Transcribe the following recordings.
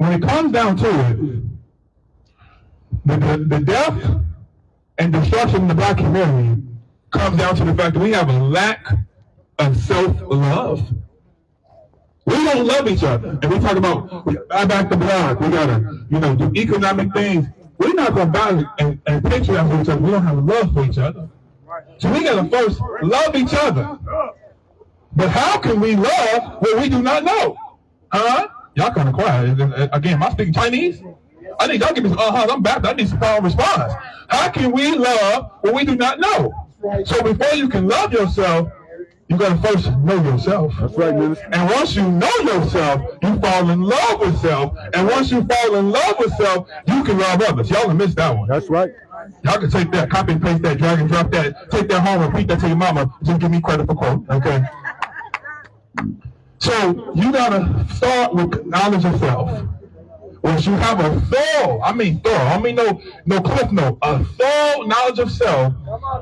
when it comes down to it, the death and destruction in the black community comes down to the fact that we have a lack of self-love. We don't love each other. And we talk about, buy back the block, we gotta, do economic things. We're not gonna buy and patronize for each other. We don't have love for each other. So we gotta first love each other. But how can we love what we do not know? Huh? Y'all kind of quiet. Again, am I speaking Chinese? I need y'all give me some I'm back. I need some power response. How can we love what we do not know? So before you can love yourself, you gotta first know yourself. That's right, minister. And once you know yourself, you fall in love with self. And once you fall in love with self, you can love others. Y'all missed that one. That's right. Y'all can take that, copy and paste that, drag and drop that, take that home, repeat that to your mama. Just give me credit for quote, okay? So you gotta start with knowledge of self. Once you have a thorough, I mean no cliff note, a thorough knowledge of self,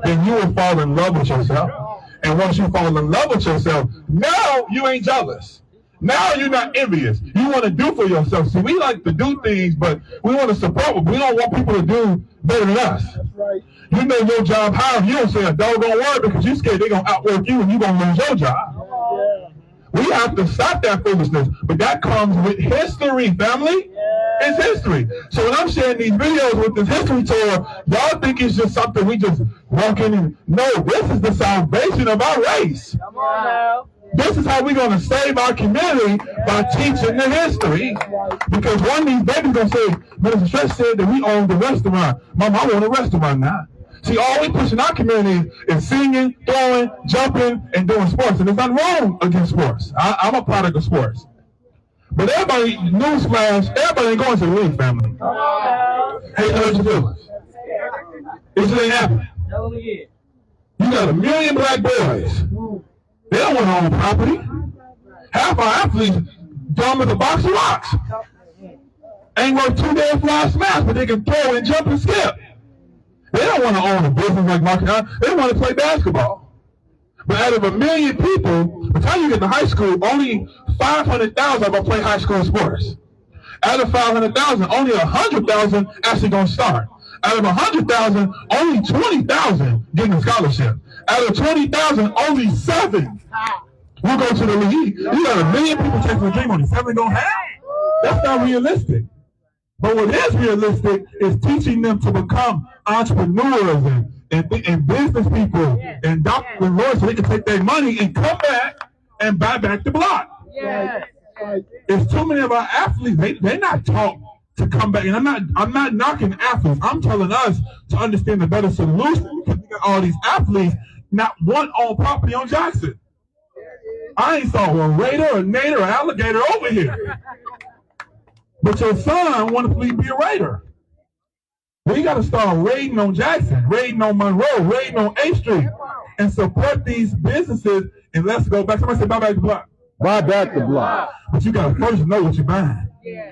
then you will fall in love with yourself. And once you fall in love with yourself, now you ain't jealous. Now you're not envious. You want to do for yourself. See, we like to do things, but we want to support them. We don't want people to do better than us. That's right. You know your job higher. You don't say a doggone word because you're scared they're going to outwork you and you're going to lose your job. Yeah. We have to stop that foolishness. But that comes with history, family. It's history. So when I'm sharing these videos with this history tour, y'all think it's just something we just walk in and no, this is the salvation of our race. Come on now. This is how we're going to save our community by teaching the history. Because one of these babies going to say, Minister Stretch said that we own the restaurant. Mama, I want a restaurant now. See, all we push in our community is singing, throwing, jumping, and doing sports. And there's nothing wrong against sports. I'm a product of sports. But everybody, newsflash, everybody ain't going to the league, family. Hey, hurt your feelings. It just ain't happening. You got 1 million black boys. They don't want to own property. Half our athletes dumb as a box of rocks. Ain't worth 2 days fly smash, but they can throw and jump and skip. They don't want to own a business like marketing. They want to play basketball. But out of 1 million people, by the time you get to high school, only 500,000 are going to play high school sports. Out of 500,000, only 100,000 actually going to start. Out of 100,000, only 20,000 getting a scholarship. Out of 20,000, only 7 will go to the league. You got 1 million people chasing a dream, only 7 going to have? That's not realistic. But what is realistic is teaching them to become entrepreneurs and business people and doctors and lawyers so they can take their money and come back and buy back the block. Yes. It's too many of our athletes, they're not taught to come back. And I'm not knocking athletes. I'm telling us to understand the better solution because we got all these athletes, not one on property on Jackson. I ain't saw a raider, a nader, or alligator over here. But your son want to be a raider. We got to start raiding on Jackson, raiding on Monroe, raiding on 8th Street, and support these businesses. And let's go back. Somebody say, buy back the block. Buy back the block. But you got to first know what you're buying. Yeah.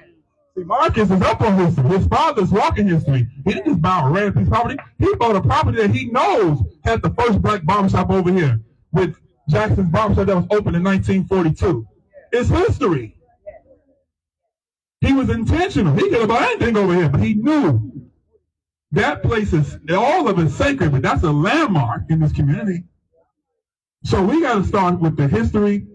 See, Marcus is up on history. His father's walking history. He didn't just buy a random piece of property. He bought a property that he knows had the first black barbershop over here with Jackson's barbershop that was opened in 1942. It's history. He was intentional. He could have bought anything over here, but he knew that place is, all of it's sacred, but that's a landmark in this community. So we got to start with the history